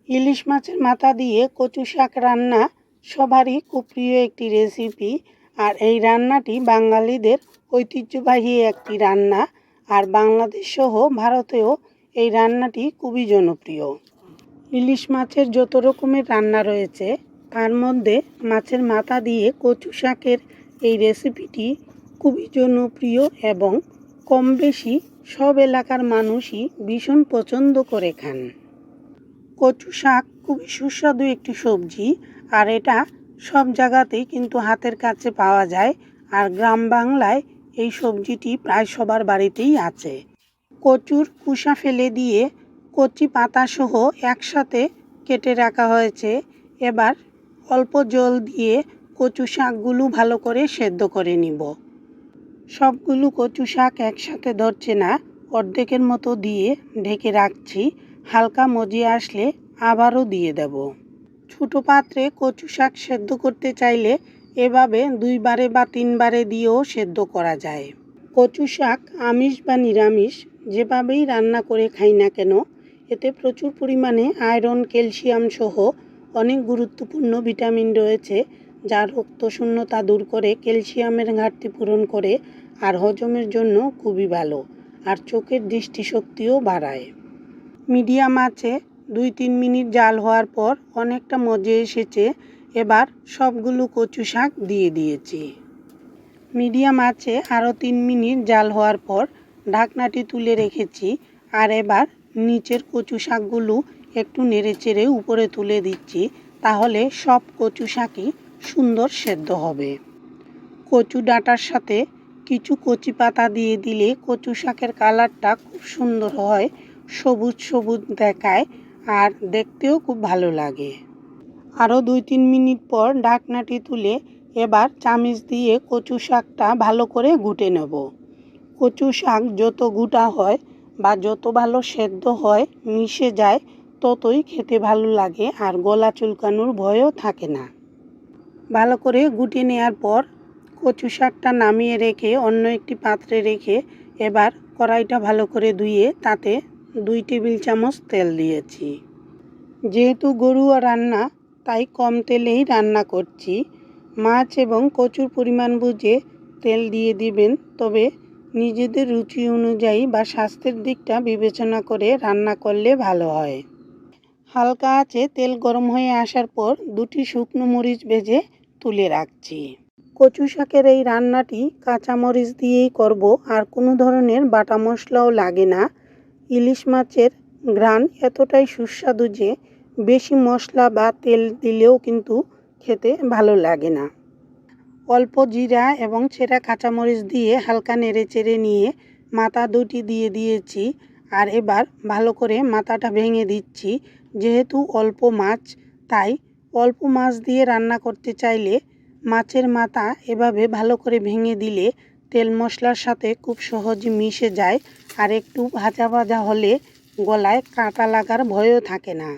ইলিশ মাছের মাথা দিয়ে কচু শাক রান্না সবারই খুব প্রিয় একটি রেসিপি। আর এই রান্নাটি বাঙালিদের ঐতিহ্যবাহী একটি রান্না। আর বাংলাদেশ সহ ভারতেও এই রান্নাটি খুবই জনপ্রিয়। ইলিশ মাছের যত রকমের রান্না রয়েছে তার মধ্যে মাছের মাথা দিয়ে কচু শাকের এই রেসিপিটি খুবই জনপ্রিয় এবং কম বেশি সব এলাকার মানুষই ভীষণ পছন্দ করে খান। কচু শাক খুবই সুস্বাদু একটি সবজি, আর এটা সব জায়গাতেই কিন্তু হাতের কাছে পাওয়া যায়। আর গ্রাম বাংলায় এই সবজিটি প্রায় সবার বাড়িতেই আছে। কচুর কুসা ফেলে দিয়ে কচি পাতাসহ একসাথে কেটে রাখা হয়েছে। এবার অল্প জল দিয়ে কচু শাকগুলো ভালো করে সেদ্ধ করে নিব। সবগুলো কচু শাক একসাথে ধরছে না, অর্ধেকের মতো দিয়ে ঢেকে রাখছি। হালকা মজিয়ে আসলে আবারও দিয়ে দেব। ছোটো পাত্রে কচু শাক সেদ্ধ করতে চাইলে এভাবে 2 বারে বা 3 বারে দিয়েও সেদ্ধ করা যায়। কচু শাক আমিষ বা নিরামিষ যেভাবেই রান্না করে খাই না কেন, এতে প্রচুর পরিমাণে আয়রন, ক্যালসিয়াম সহ অনেক গুরুত্বপূর্ণ ভিটামিন রয়েছে, যা রক্তশূন্যতা দূর করে, ক্যালসিয়ামের ঘাটতি পূরণ করে, আর হজমের জন্য খুবই ভালো, আর চোখের দৃষ্টিশক্তিও বাড়ায়। মিডিয়াম আঁচে 2-3 মিনিট জাল হওয়ার পর অনেকটা মজে এসেছে। এবার সবগুলো কচু শাক দিয়ে দিয়েছি। মিডিয়াম আঁচে আরও 3 মিনিট জাল হওয়ার পর ঢাকনাটি তুলে রেখেছি। আর এবার নিচের কচু শাকগুলো একটু নেড়েচেড়ে উপরে তুলে দিচ্ছি, তাহলে সব কচু শাকই সুন্দর সেদ্ধ হবে। কচু ডাঁটার সাথে কিছু কচি পাতা দিয়ে দিলে কচু শাকের কালারটা খুব সুন্দর হয়, সবুজ সবুজ দেখায়, আর দেখতেও খুব ভালো লাগে। আরও 2-3 মিনিট পর ঢাকনাটি তুলে এবার চামচ দিয়ে কচু শাকটা ভালো করে ঘুটে নেব। কচু শাক যত গুটা হয় বা যত ভালো সেদ্ধ হয়, মিশে যায়, ততই খেতে ভালো লাগে, আর গলা চুলকানোর ভয়ও থাকে না। ভালো করে গুটে নেওয়ার পর কচু শাকটা নামিয়ে রেখে অন্য একটি পাত্রে রেখে এবার কড়াইটা ভালো করে ধুয়ে তাতে 2 টেবিল চামচ তেল দিয়েছি। যেহেতু গরুয়া রান্না, তাই কম তেলেই রান্না করছি। মাছ এবং কচুর পরিমাণ বুঝে তেল দিয়ে দিবেন, তবে নিজেদের রুচি অনুযায়ী বা স্বাস্থ্যের দিকটা বিবেচনা করে রান্না করলে ভালো হয়। হালকা আঁচে তেল গরম হয়ে আসার পর 2টি শুকনো মরিচ ভেজে তুলে রাখছি। কচু শাকের এই রান্নাটি কাঁচা মরিচ দিয়েই করব, আর কোনো ধরনের বাটা মশলাও লাগে না। ইলিশ মাছের ঘ্রাণ এতটাই সুস্বাদু যে বেশি মশলা বা তেল দিলেও কিন্তু খেতে ভালো লাগে না। অল্প জিরা এবং ছেঁড়া কাঁচামরিচ দিয়ে হালকা নেড়েচেড়ে নিয়ে মাথা 2টি দিয়ে দিয়েছি। আর এবার ভালো করে মাথাটা ভেঙে দিচ্ছি। যেহেতু অল্প মাছ, তাই অল্প মাছ দিয়ে রান্না করতে চাইলে মাছের মাথা এভাবে ভালো করে ভেঙে দিলে তেল মশলার সাথে খুব সহজে মিশে যায়, আর একটু ভাজা ভাজা হলে গলায় কাঁটা লাগার ভয়ও থাকে না।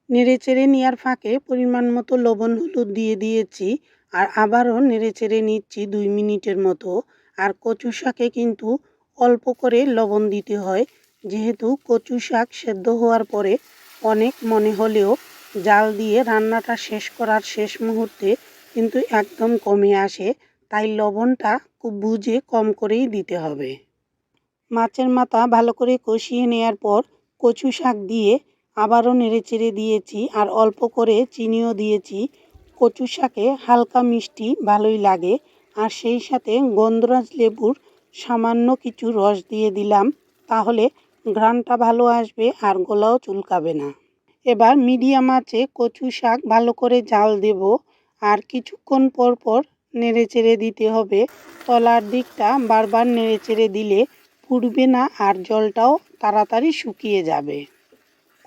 নেড়েচেড়ে নেওয়ার ফাঁকে পরিমাণ মতো লবণ হলুদ দিয়ে দিয়েছি, আর আবারও নেড়েচেড়ে নিচ্ছি 2 মিনিটের মতো। আর কচু শাকে কিন্তু অল্প করে লবণ দিতে হয়, যেহেতু কচু শাক সেদ্ধ হওয়ার পরে অনেক মনে হলেও জাল দিয়ে রান্নাটা শেষ করার শেষ মুহূর্তে কিন্তু একদম কমে আসে, তাই লবণটা খুব বুঝে কম করেই দিতে হবে। মাছের মাথা ভালো করে কষিয়ে নেওয়ার পর কচু শাক দিয়ে আবারও নেড়েচেড়ে দিয়েছি, আর অল্প করে চিনিও দিয়েছি। কচু শাকে হালকা মিষ্টি ভালোই লাগে, আর সেই সাথে গন্ধরাজ লেবুর সামান্য কিছু রস দিয়ে দিলাম, তাহলে ঘ্রাণটা ভালো আসবে আর গলাও চুলকাবে না। এবার মিডিয়াম আঁচে কচু শাক ভালো করে জাল দেব, আর কিছুক্ষণ পর পর নেড়েচেড়ে দিতে হবে। তলার দিকটা বারবার নেড়েচেড়ে দিলে পুড়বে না, আর জলটাও তাড়াতাড়ি শুকিয়ে যাবে।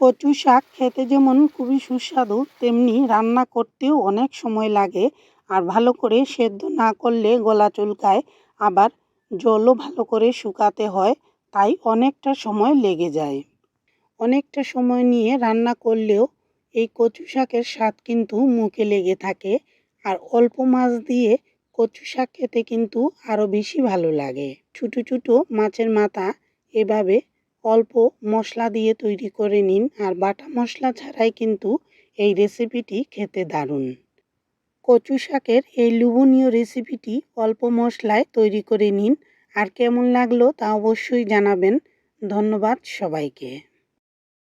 কচু শাক খেতে যেমন খুবই সুস্বাদু, তেমনি রান্না করতেও অনেক সময় লাগে, আর ভালো করে সেদ্ধ না করলে গলা চুলকায়, আবার জলও ভালো করে শুকাতে হয়, তাই অনেকটা সময় লেগে যায়। অনেকটা সময় নিয়ে রান্না করলেও এই কচু শাকের স্বাদ কিন্তু মুখে লেগে থাকে, আর অল্প মাছ দিয়ে কচু শাক খেতে কিন্তু আরও বেশি ভালো লাগে। ছোটো ছোটো মাছের মাথা এভাবে অল্প মশলা দিয়ে তৈরি করে নিন, আর বাটা মশলা ছাড়াই কিন্তু এই রেসিপিটি খেতে দারুণ। কচু শাকের এই লোভনীয় রেসিপিটি অল্প মশলায় তৈরি করে নিন, আর কেমন লাগলো তা অবশ্যই জানাবেন। ধন্যবাদ সবাইকে।